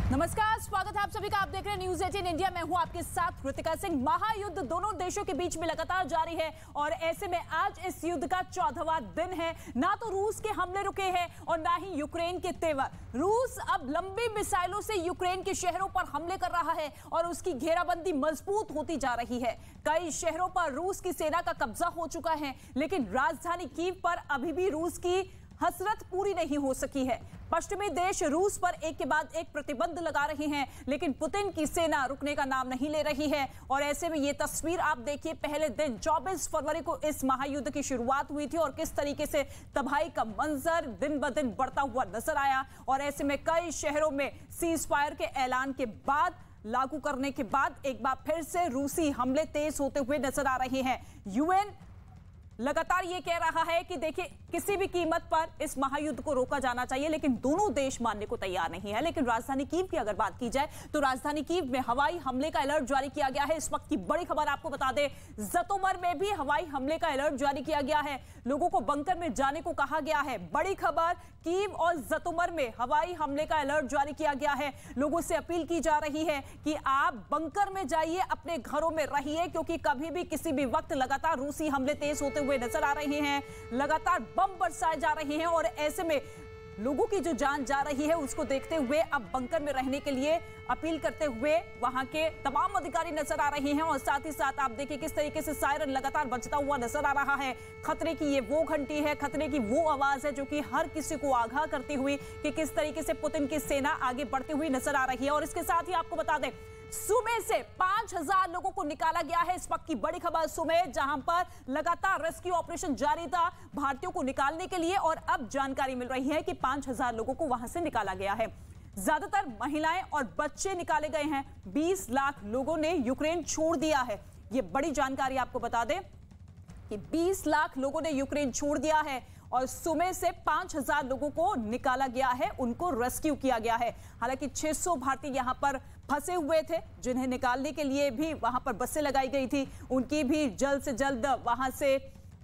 नमस्कार, स्वागत है आप सभी का। आप देख रहे हैं न्यूज़ 18 इंडिया। मैं हूं आपके साथ कृतिका सिंह। महायुद्ध दोनों देशों के बीच में लगातार जारी है और ऐसे में आज इस युद्ध का 14वां दिन है। ना तो रूस के हमले रुके हैं और ना ही यूक्रेन के तेवर। रूस अब लंबी मिसाइलों से यूक्रेन के शहरों पर हमले कर रहा है और उसकी घेराबंदी मजबूत होती जा रही है। कई शहरों पर रूस की सेना का कब्जा हो चुका है, लेकिन राजधानी कीव पर अभी भी रूस की हसरत पूरी नहीं हो सकी है। पश्चिमी देश रूस पर एक के बाद एक प्रतिबंध लगा रहे हैं, लेकिन पुतिन की सेना रुकने का नाम नहीं ले रही है। और ऐसे में ये तस्वीर आप देखिए, पहले दिन 24 फरवरी को इस महायुद्ध की शुरुआत हुई थी और किस तरीके से तबाही का मंजर दिन ब दिन बढ़ता हुआ नजर आया। और ऐसे में कई शहरों में सीज फायर के ऐलान के बाद, लागू करने के बाद एक बार फिर से रूसी हमले तेज होते हुए नजर आ रहे हैं। यूएन लगातार ये कह रहा है कि देखिए, किसी भी कीमत पर इस महायुद्ध को रोका जाना चाहिए, लेकिन दोनों देश मानने को तैयार नहीं है। लेकिन राजधानी कीव की अगर बात की जाए तो राजधानी कीव में हवाई हमले का अलर्ट जारी किया गया है। इस वक्त की बड़ी खबर आपको बता दें, जतोमर में भी हवाई हमले का अलर्ट जारी किया गया है। लोगों को बंकर में जाने को कहा गया है। बड़ी खबर, कीव और जतोमर में हवाई हमले का अलर्ट जारी किया गया है। लोगों से अपील की जा रही है कि आप बंकर में जाइए, अपने घरों में रहिए, क्योंकि कभी भी किसी भी वक्त लगातार रूसी हमले तेज होते हुए नजर आ रहे हैं। लगातार बम बरसाए जा रहे हैं और ऐसे में लोगों की जो जान जा रही है उसको देखते हुए अब बंकर में रहने के लिए अपील करते हुए वहां के तमाम अधिकारी नजर आ रहे हैं। और साथ ही साथ आप देखिए किस तरीके से सायरन लगातार बजता हुआ नजर आ रहा है। खतरे की ये वो घंटी है, खतरे की वो आवाज है जो कि हर किसी को आगाह करती हुई कि किस तरीके से पुतिन की सेना आगे बढ़ती हुई नजर आ रही है। और इसके साथ ही आपको बता दें, सुमे से 5000 लोगों को निकाला गया है। इस वक्त की बड़ी खबर सुमे, जहां पर लगातार रेस्क्यू ऑपरेशन जारी था भारतीयों को निकालने के लिए, और अब जानकारी मिल रही है कि 5000 लोगों को वहां से निकाला गया है। ज्यादातर महिलाएं और बच्चे निकाले गए हैं। 20 लाख लोगों ने यूक्रेन छोड़ दिया है। यह बड़ी जानकारी आपको बता दें कि 20 लाख लोगों ने यूक्रेन छोड़ दिया है और सुमे से 5000 लोगों को निकाला गया है, उनको रेस्क्यू किया गया है। हालांकि 600 भारतीय यहां पर फंसे हुए थे, जिन्हें निकालने के लिए भी वहां पर बसें लगाई गई थी, उनकी भी जल्द से जल्द वहां से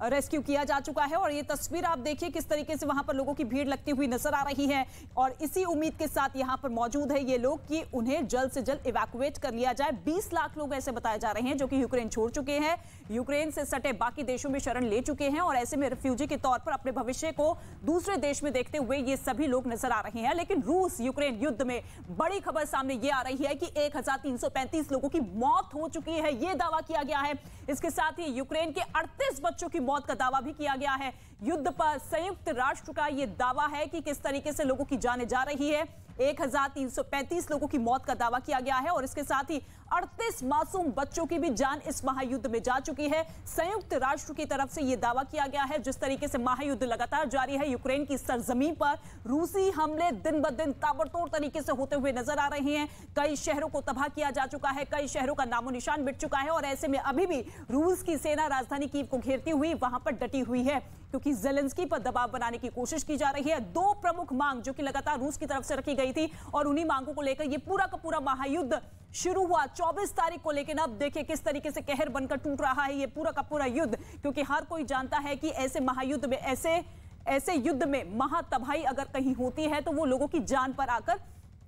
रेस्क्यू किया जा चुका है। और ये तस्वीर आप देखिए किस तरीके से वहां पर लोगों की भीड़ लगती हुई नजर आ रही है। और इसी उम्मीद के साथ यहां पर मौजूद है ये लोग कि उन्हें जल्द से जल्द इवैक्यूएट कर लिया जाए। 20 लाख लोग ऐसे बताए जा रहे हैं जो कि यूक्रेन छोड़ चुके हैं, यूक्रेन से सटे बाकी देशों में शरण ले चुके हैं और ऐसे में रिफ्यूजी के तौर पर अपने भविष्य को दूसरे देश में देखते हुए ये सभी लोग नजर आ रहे हैं। लेकिन रूस यूक्रेन युद्ध में बड़ी खबर सामने ये आ रही है कि 1335 लोगों की मौत हो चुकी है, ये दावा किया गया है। इसके साथ ही यूक्रेन के 38 बच्चों की मौत का दावा भी किया गया है। युद्ध पर संयुक्त राष्ट्र का यह दावा है कि किस तरीके से लोगों की जानें जा रही है। 1335 लोगों की मौत का दावा किया गया है और इसके साथ ही 38 मासूम बच्चों की भी जान इस महायुद्ध में जा चुकी है। संयुक्त राष्ट्र की तरफ से यह दावा किया गया है। जिस तरीके से महायुद्ध लगातार जारी है, यूक्रेन की सरजमीन पर रूसी हमले दिन ब दिन ताबड़तोड़ तरीके से होते हुए नजर आ रहे हैं। कई शहरों को तबाह किया जा चुका है, कई शहरों का नामो निशान मिट चुका है और ऐसे में अभी भी रूस की सेना राजधानी कीव को घेरती हुई वहां पर डटी हुई है, क्योंकि ज़ेलेंस्की पर दबाव बनाने की कोशिश की जा रही है। 2 प्रमुख मांग जो कि लगातार रूस की तरफ से रखी गई थी और उन्हीं मांगों को लेकर ये पूरा का पूरा महायुद्ध शुरू हुआ 24 तारीख को। लेकिन अब देखिए किस तरीके से कहर बनकर टूट रहा है ये पूरा का पूरा युद्ध, क्योंकि हर कोई जानता है कि ऐसे महायुद्ध में, ऐसे युद्ध में महातबाही अगर कहीं होती है तो वो लोगों की जान पर आकर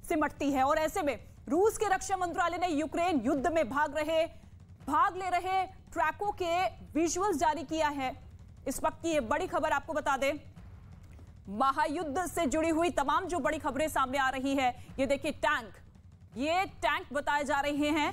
सिमटती है। और ऐसे में रूस के रक्षा मंत्रालय ने यूक्रेन युद्ध में भाग ले रहे ट्रकों के विजुअल्स जारी किया है। इस वक्त की ये बड़ी खबर आपको बता दें, महायुद्ध से जुड़ी हुई तमाम जो बड़ी खबरें सामने आ रही है। ये देखिए ये टैंक बताए जा रहे हैं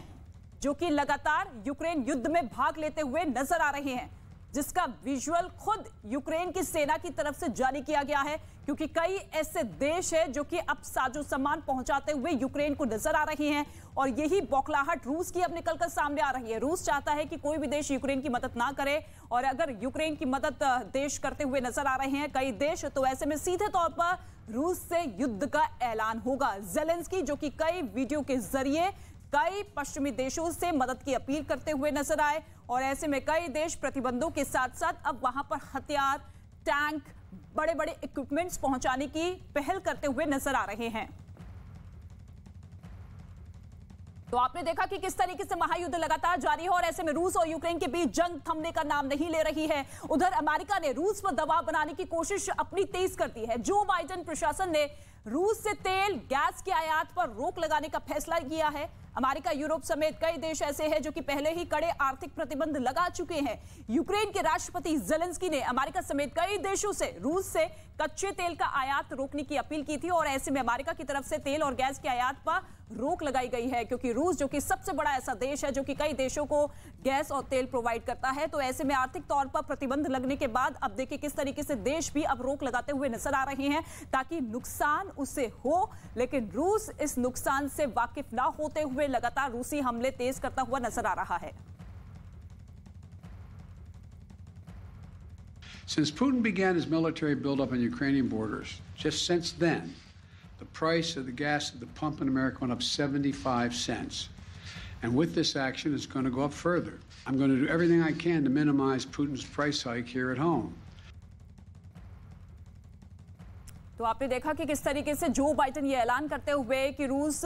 जो कि लगातार यूक्रेन युद्ध में भाग लेते हुए नजर आ रहे हैं, जिसका विजुअल खुद यूक्रेन की सेना की तरफ से जारी किया गया है, क्योंकि कई ऐसे देश हैं जो कि अब साजो सामान पहुंचाते हुए यूक्रेन को नजर आ रहे हैं। और यही बौखलाहट रूस की अब निकलकर सामने आ रही है। रूस चाहता है कि कोई भी देश यूक्रेन की मदद ना करे, और अगर यूक्रेन की मदद देश करते हुए नजर आ रहे हैं कई देश, तो ऐसे में सीधे तौर पर रूस से युद्ध का ऐलान होगा। ज़ेलेंस्की जो कि कई वीडियो के जरिए कई पश्चिमी देशों से मदद की अपील करते हुए नजर आए, और ऐसे में कई देश प्रतिबंधों के साथ साथ अब वहां पर हथियार, टैंक, बड़े बड़े इक्विपमेंट्स पहुंचाने की पहल करते हुए नजर आ रहे हैं। तो आपने देखा कि किस तरीके से महायुद्ध लगातार जारी है और ऐसे में रूस और यूक्रेन के बीच जंग थमने का नाम नहीं ले रही है। उधर अमेरिका ने रूस पर दबाव बनाने की कोशिश अपनी तेज कर दी है। जो बाइडेन प्रशासन ने रूस से तेल, गैस गैस की आयात पर रोक लगाने का फैसला किया है। अमेरिका, यूरोप समेत कई देश ऐसे हैं जो कि पहले ही कड़े आर्थिक प्रतिबंध लगा चुके हैं। यूक्रेन के राष्ट्रपति ज़ेलेंस्की ने अमेरिका समेत कई देशों से रूस से कच्चे तेल का आयात रोकने की अपील की थी और ऐसे में अमेरिका की तरफ से तेल और गैस की आयात पर रोक लगाई गई है, क्योंकि रूस जो कि सबसे बड़ा ऐसा देश है जो कि कई देशों को गैस और तेल प्रोवाइड करता है। तो ऐसे में आर्थिक तौर पर प्रतिबंध लगने के बाद अब देखिए किस तरीके से देश भी अब रोक लगाते हुए नजर आ रहे हैं ताकि नुकसान उससे हो, लेकिन रूस इस नुकसान से वाकिफ ना होते हुए लगातार रूसी हमले तेज करता हुआ नजर आ रहा है। Since Putin began his military buildup on Ukrainian borders, just since then, the price of the gas at the pump in America went up 75 cents. And with this action, it's going to go up further. I'm going to do everything I can to minimize Putin's price hike here at home. तो आपने देखा कि किस तरीके से Joe Biden ये ऐलान करते हुए कि रूस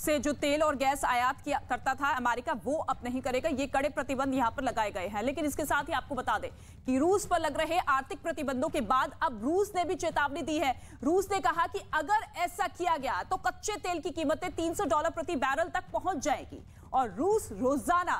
से जो तेल और गैस आयात किया करता था अमेरिका, वो अब नहीं करेगा। ये कड़े प्रतिबंध यहां पर लगाए गए हैं। लेकिन इसके साथ ही आपको बता दें कि रूस पर लग रहे आर्थिक प्रतिबंधों के बाद अब रूस ने भी चेतावनी दी है। रूस ने कहा कि अगर ऐसा किया गया तो कच्चे तेल की कीमतें $300 प्रति बैरल तक पहुंच जाएगी और रूस रोजाना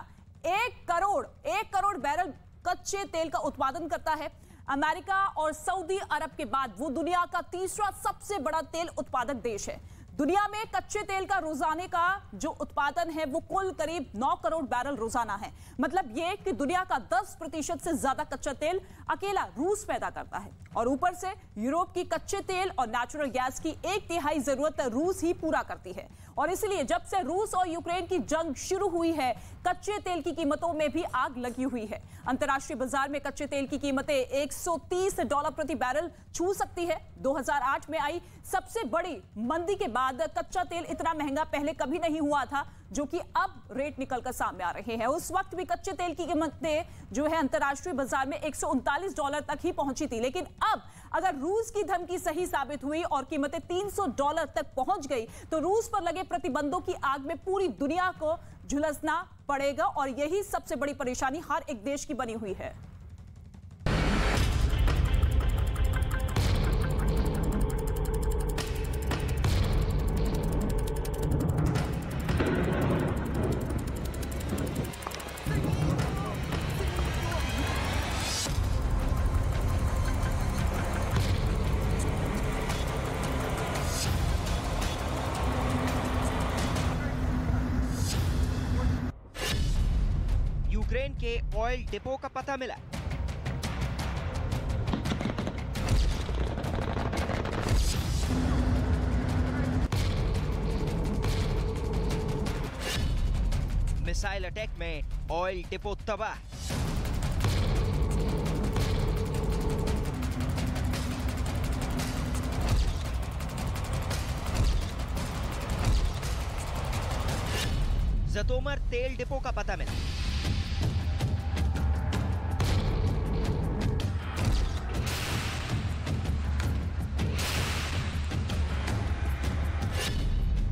1 करोड़ बैरल कच्चे तेल का उत्पादन करता है। अमेरिका और सऊदी अरब के बाद वो दुनिया का तीसरा सबसे बड़ा तेल उत्पादक देश है। दुनिया में कच्चे तेल का रोजाने का जो उत्पादन है वो कुल करीब 9 करोड़ बैरल रोजाना है। मतलब ये कि दुनिया का 10% से ज्यादा कच्चा तेल अकेला रूस पैदा करता है और ऊपर से यूरोप की कच्चे तेल और नेचुरल गैस की 1/3 जरूरत रूस ही पूरा करती है। और इसलिए जब से रूस और यूक्रेन की जंग शुरू हुई है, कच्चे तेल की कीमतों में भी आग लगी हुई है। अंतर्राष्ट्रीय बाजार में कच्चे तेल की कीमतें $130 प्रति बैरल छू सकती है। 2008 में आई सबसे बड़ी मंदी के बाद कच्चा तेल इतना महंगा पहले कभी नहीं हुआ था, जो कि अब रेट निकलकर सामने आ रहे हैं। उस वक्त भी कच्चे तेल की कीमतें जो है अंतर्राष्ट्रीय बाजार में $139 तक ही पहुंची थी। लेकिन अब अगर रूस की धमकी सही साबित हुई और कीमतें $300 तक पहुंच गई तो रूस पर लगे प्रतिबंधों की आग में पूरी दुनिया को झुलसना पड़ेगा और यही सबसे बड़ी परेशानी हर एक देश की बनी हुई है। यूक्रेन के ऑयल डिपो का पता मिला। मिसाइल अटैक में ऑयल डिपो तबाह। ज़तोमर तेल डिपो का पता मिला।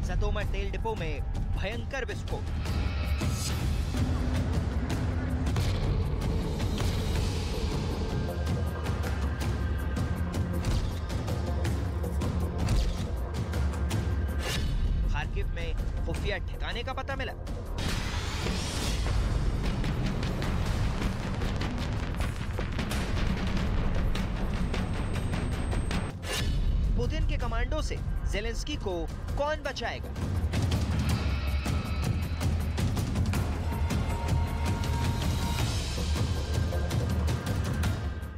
ज़तोमर तेल डिपो में भयंकर विस्फोट। खार्किव में खुफिया ठिकाने का पता मिला। पुतिन के कमांडो से ज़ेलेंस्की को कौन बचाएगा?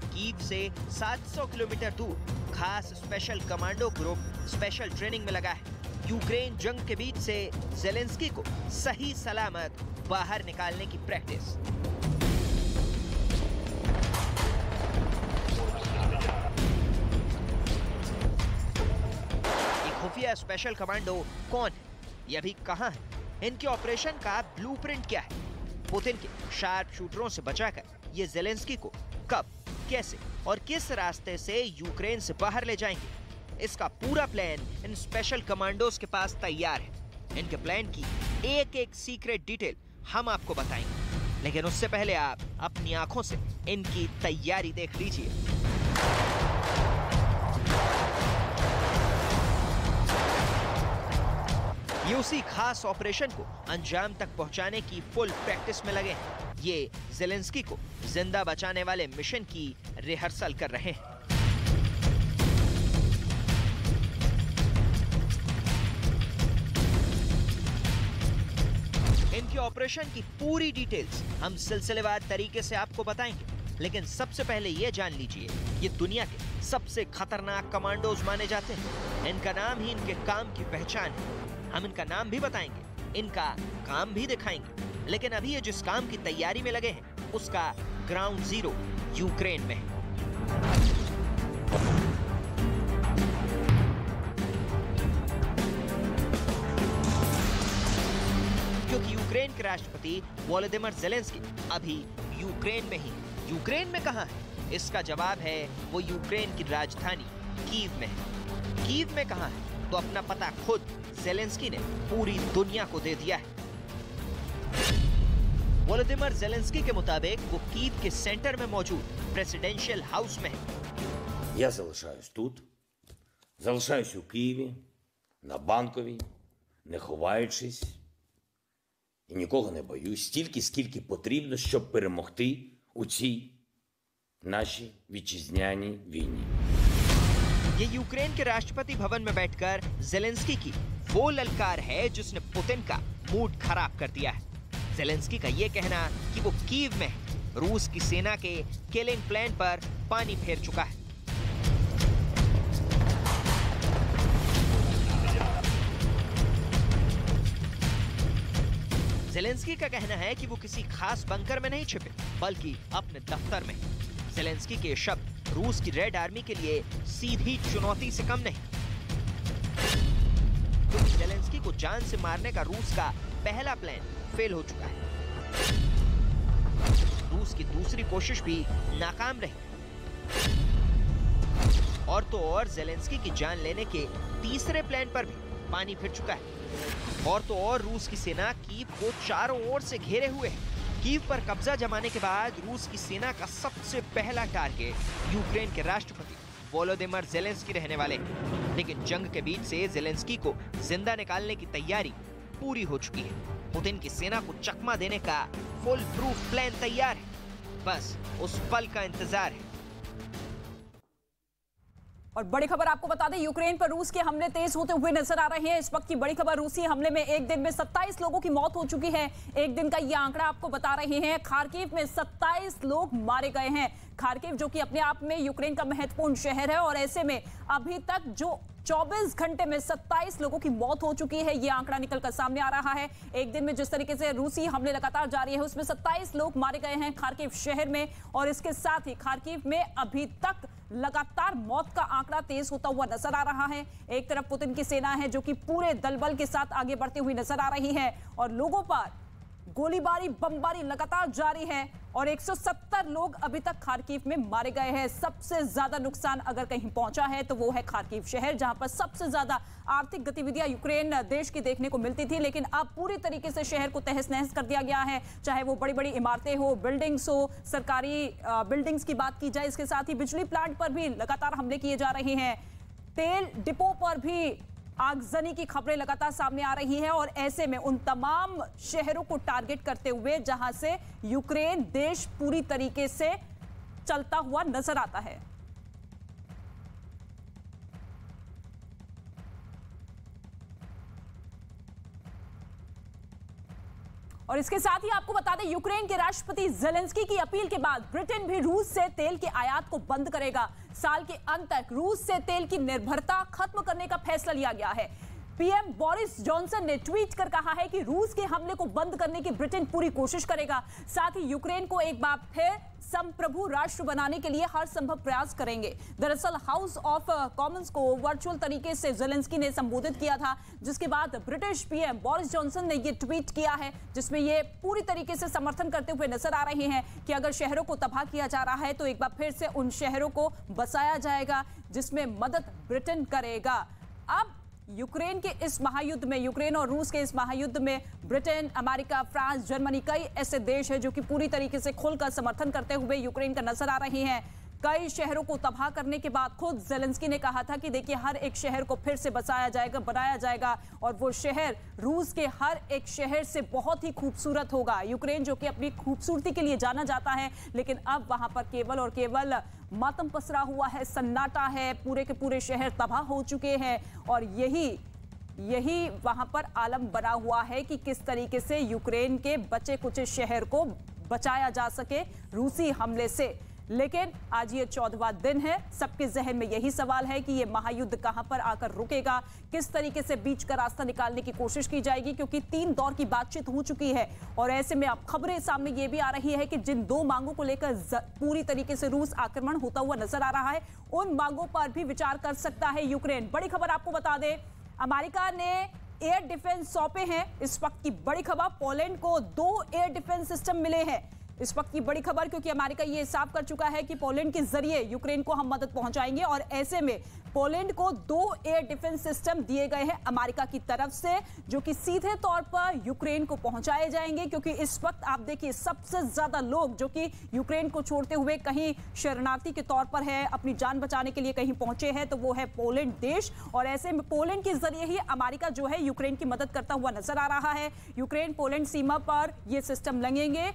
कीव से 700 किलोमीटर दूर खास special commando group special training में लगा है। यूक्रेन जंग के बीच से ज़ेलेंस्की को सही सलामत बाहर निकालने की प्रैक्टिस। खुफिया स्पेशल कमांडो कौन है? ये अभी कहां है? इनके ऑपरेशन का ब्लूप्रिंट क्या है? पुतिन के शार्प शूटरों से बचाकर ये ज़ेलेंस्की को कब, कैसे और किस रास्ते से यूक्रेन से बाहर ले जाएंगे? इसका पूरा प्लान इन स्पेशल कमांडोज के पास तैयार है। इनके प्लान की एक एक सीक्रेट डिटेल हम आपको बताएंगे, लेकिन उससे पहले आप अपनी आंखों से इनकी तैयारी देख लीजिए। ये उसी खास ऑपरेशन को अंजाम तक पहुंचाने की फुल प्रैक्टिस में लगे हैं। ये ज़ेलेंस्की को जिंदा बचाने वाले मिशन की रिहर्सल कर रहे हैं। इनके ऑपरेशन की पूरी डिटेल्स हम सिलसिलेवार तरीके से आपको बताएंगे, लेकिन सबसे पहले ये जान लीजिए, ये दुनिया के सबसे खतरनाक कमांडोज माने जाते हैं। इनका नाम ही इनके काम की पहचान है। हम इनका नाम भी बताएंगे, इनका काम भी दिखाएंगे, लेकिन अभी ये जिस काम की तैयारी में लगे हैं उसका ग्राउंड जीरो यूक्रेन में है। क्योंकि यूक्रेन के राष्ट्रपति वोलोदिमीर ज़ेलेंस्की अभी यूक्रेन में ही। यूक्रेन में कहां है? इसका जवाब है वो यूक्रेन की राजधानी कीव में है। कीव में कहां है? तो अपना पता खुद ज़ेलेंस्की ने पूरी दुनिया को दे दिया है। वोलोदिमीर ज़ेलेंस्की के मुताबिक वो कीव के सेंटर में मौजूद प्रेसिडेंशियल हाउस में है। Я залишаюсь тут, залишаюсь у Києві, на Банковій, не ховаючись і нікого не боюсь, стільки, скільки потрібно, щоб перемогти у цій нашій вітчизняній війні. ये यूक्रेन के राष्ट्रपति भवन में बैठकर ज़ेलेंस्की की वो ललकार है जिसने पुतिन का मूड खराब कर दिया है। ज़ेलेंस्की का ये कहना कि वो कीव में रूस की सेना के किलिंग प्लान पर पानी फेर चुका है। ज़ेलेंस्की का कहना है कि वो किसी खास बंकर में नहीं छिपे, बल्कि अपने दफ्तर में। ज़ेलेंस्की के शब्द रूस की रेड आर्मी के लिए सीधी चुनौती से कम नहीं, क्योंकि ज़ेलेंस्की को जान से मारने का रूस का पहला प्लान फेल हो चुका है। रूस की दूसरी कोशिश भी नाकाम रही। और तो और ज़ेलेंस्की की जान लेने के तीसरे प्लान पर भी पानी फिर चुका है। और तो और रूस की सेना कीव को चारों ओर से घेरे हुए है। कीव पर कब्जा जमाने के बाद रूस की सेना का सबसे पहला टारगेट यूक्रेन के राष्ट्रपति वोलोदिमीर ज़ेलेंस्की रहने वाले हैं। लेकिन जंग के बीच से ज़ेलेंस्की को जिंदा निकालने की तैयारी पूरी हो चुकी है। पुतिन की सेना को चकमा देने का फुल प्रूफ प्लान तैयार है, बस उस पल का इंतजार है। और बड़ी खबर आपको बता दें, यूक्रेन पर रूस के हमले तेज होते हुए नजर आ रहे हैं। इस वक्त की बड़ी खबर, रूसी हमले में एक दिन में 27 लोगों की मौत हो चुकी है। एक दिन का ये आंकड़ा आपको बता रहे हैं। खार्किव में 27 लोग मारे गए हैं। खार्किव जो कि अपने आप में यूक्रेन का महत्वपूर्ण शहर है, और ऐसे में अभी तक जो 24 घंटे में 27 लोगों की मौत हो चुकी है, ये आंकड़ा निकलकर सामने आ रहा है। एक दिन में जिस तरीके से रूसी हमले लगातार जारी है, उसमें 27 लोग मारे गए हैं खार्किव शहर में। और इसके साथ ही खार्किव में अभी तक लगातार मौत का आंकड़ा तेज होता हुआ नजर आ रहा है। एक तरफ पुतिन की सेना है जो कि पूरे दलबल के साथ आगे बढ़ती हुई नजर आ रही है, और लोगों पर गोलीबारी बमबारी लगातार जारी है। और 170 लोग अभी तक खार्किव में मारे गए हैं। सबसे ज्यादा नुकसान अगर कहीं पहुंचा है तो वो है खार्किव शहर, जहां पर सबसे ज्यादा आर्थिक गतिविधियां यूक्रेन देश की देखने को मिलती थी। लेकिन अब पूरी तरीके से शहर को तहस नहस कर दिया गया है, चाहे वो बड़ी बड़ी इमारतें हो, बिल्डिंग्स हो, सरकारी बिल्डिंग्स की बात की जाए। इसके साथ ही बिजली प्लांट पर भी लगातार हमले किए जा रहे हैं। तेल डिपो पर भी आगजनी की खबरें लगातार सामने आ रही हैं, और ऐसे में उन तमाम शहरों को टारगेट करते हुए जहां से यूक्रेन देश पूरी तरीके से चलता हुआ नजर आता है। और इसके साथ ही आपको बता दें, यूक्रेन के राष्ट्रपति ज़ेलेंस्की की अपील के बाद ब्रिटेन भी रूस से तेल के आयात को बंद करेगा। साल के अंत तक रूस से तेल की निर्भरता खत्म करने का फैसला लिया गया है। पीएम बोरिस जॉनसन ने ट्वीट कर कहा है कि रूस के हमले को बंद करने की ब्रिटेन पूरी कोशिश करेगा। साथ ही यूक्रेन को एक बार फिर संप्रभु राष्ट्र बनाने के लिए हर संभव प्रयास करेंगे। दरअसल हाउस ऑफ कॉमन्स को वर्चुअल तरीके से ज़ेलेंस्की ने संबोधित किया था, जिसके बाद ब्रिटिश पीएम बोरिस जॉनसन ने ये ट्वीट किया है, जिसमें ये पूरी तरीके से समर्थन करते हुए नजर आ रहे हैं कि अगर शहरों को तबाह किया जा रहा है तो एक बार फिर से उन शहरों को बसाया जाएगा, जिसमें मदद ब्रिटेन करेगा। अब यूक्रेन के इस महायुद्ध में, यूक्रेन और रूस के इस महायुद्ध में ब्रिटेन, अमेरिका, फ्रांस, जर्मनी, कई ऐसे देश हैं जो कि पूरी तरीके से खुलकर समर्थन करते हुए यूक्रेन का नजर आ रहे हैं। कई शहरों को तबाह करने के बाद खुद ज़ेलेंस्की ने कहा था कि देखिए हर एक शहर को फिर से बसाया जाएगा, बनाया जाएगा और वो शहर रूस के हर एक शहर से बहुत ही खूबसूरत होगा। यूक्रेन जो कि अपनी खूबसूरती के लिए जाना जाता है, लेकिन अब वहां पर केवल और केवल मातम पसरा हुआ है, सन्नाटा है, पूरे के पूरे शहर तबाह हो चुके हैं और यही वहां पर आलम बना हुआ है कि किस तरीके से यूक्रेन के बचे कुचे शहर को बचाया जा सके रूसी हमले से। लेकिन आज ये 14वां दिन है, सबके जहन में यही सवाल है कि ये महायुद्ध कहां पर आकर रुकेगा, किस तरीके से बीच का रास्ता निकालने की कोशिश की जाएगी, क्योंकि 3 दौर की बातचीत हो चुकी है और ऐसे में अब खबरें सामने ये भी आ रही है कि जिन 2 मांगों को लेकर पूरी तरीके से रूस आक्रमण होता हुआ नजर आ रहा है, उन मांगों पर भी विचार कर सकता है यूक्रेन। बड़ी खबर आपको बता दें, अमेरिका ने एयर डिफेंस सौंपे हैं। इस वक्त की बड़ी खबर, पोलैंड को 2 एयर डिफेंस सिस्टम मिले हैं। इस वक्त की बड़ी खबर, क्योंकि अमेरिका ये साफ कर चुका है कि पोलैंड के जरिए यूक्रेन को हम मदद पहुंचाएंगे और ऐसे में पोलैंड को 2 एयर डिफेंस सिस्टम दिए गए हैं अमेरिका की तरफ से, जो कि सीधे तौर पर यूक्रेन को पहुंचाए जाएंगे। क्योंकि इस वक्त आप देखिए सबसे ज्यादा लोग जो कि यूक्रेन को छोड़ते हुए कहीं शरणार्थी के तौर पर है, अपनी जान बचाने के लिए कहीं पहुंचे हैं, तो वो है पोलैंड देश और ऐसे में पोलैंड के जरिए ही अमेरिका जो है यूक्रेन की मदद करता हुआ नजर आ रहा है। यूक्रेन पोलैंड सीमा पर ये सिस्टम लगेंगे।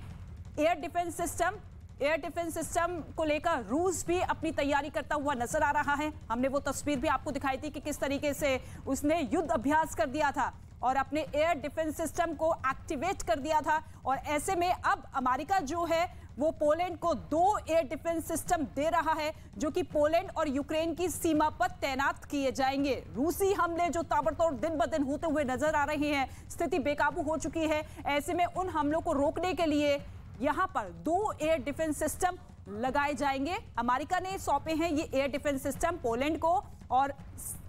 एयर डिफेंस सिस्टम को लेकर रूस भी अपनी तैयारी करता हुआ नजर आ रहा है। हमने वो तस्वीर भी आपको दिखाई थी कि किस तरीके से उसने युद्ध अभ्यास कर दिया था और अपने एयर डिफेंस सिस्टम को एक्टिवेट कर दिया था और ऐसे में अब अमेरिका जो है वो पोलैंड को 2 एयर डिफेंस सिस्टम दे रहा है, जो कि पोलैंड और यूक्रेन की सीमा पर तैनात किए जाएंगे। रूसी हमले जो ताबड़तोड़ दिन ब दिन होते हुए नजर आ रहे हैं, स्थिति बेकाबू हो चुकी है। ऐसे में उन हमलों को रोकने के लिए यहां पर 2 एयर डिफेंस सिस्टम लगाए जाएंगे। अमेरिका ने सौंपे हैं ये एयर डिफेंस सिस्टम पोलैंड को और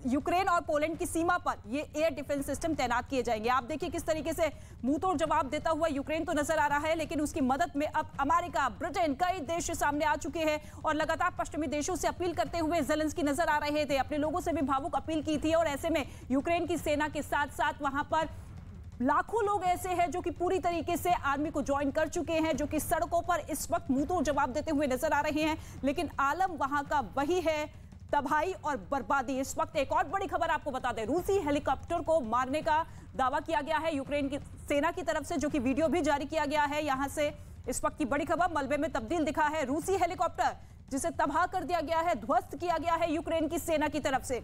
यूक्रेन और पोलैंड की सीमा पर ये एयर डिफेंस सिस्टम तैनात किए जाएंगे। आप देखिए किस तरीके से मुंह तोड़ जवाब देता हुआ यूक्रेन तो नजर आ रहा है, लेकिन उसकी मदद में अब अमेरिका, ब्रिटेन, कई देश सामने आ चुके हैं और लगातार पश्चिमी देशों से अपील करते हुए ज़ेलेंस्की नजर आ रहे थे। अपने लोगों से भी भावुक अपील की थी और ऐसे में यूक्रेन की सेना के साथ साथ वहां पर लाखों लोग ऐसे हैं जो कि पूरी तरीके से आर्मी को ज्वाइन कर चुके हैं, जो कि सड़कों पर इस वक्त मुंहतोड़ जवाब देते हुए नजर आ रहे हैं। लेकिन आलम वहां का वही है, तबाही और बर्बादी। इस वक्त एक और बड़ी खबर आपको बता दें, रूसी हेलीकॉप्टर को मारने का दावा किया गया है यूक्रेन की सेना की तरफ से, जो कि वीडियो भी जारी किया गया है। यहां से इस वक्त की बड़ी खबर, मलबे में तब्दील दिखा है रूसी हेलीकॉप्टर, जिसे तबाह कर दिया गया है, ध्वस्त किया गया है यूक्रेन की सेना की तरफ से।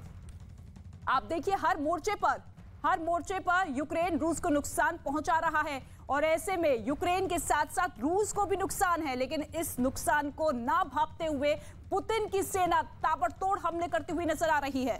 आप देखिए हर मोर्चे पर यूक्रेन रूस को नुकसान पहुंचा रहा है और ऐसे में यूक्रेन के साथ साथ रूस को भी नुकसान है। लेकिन इस नुकसान को ना भांपते हुए पुतिन की सेना ताबड़तोड़ हमले करती हुई नजर आ रही है।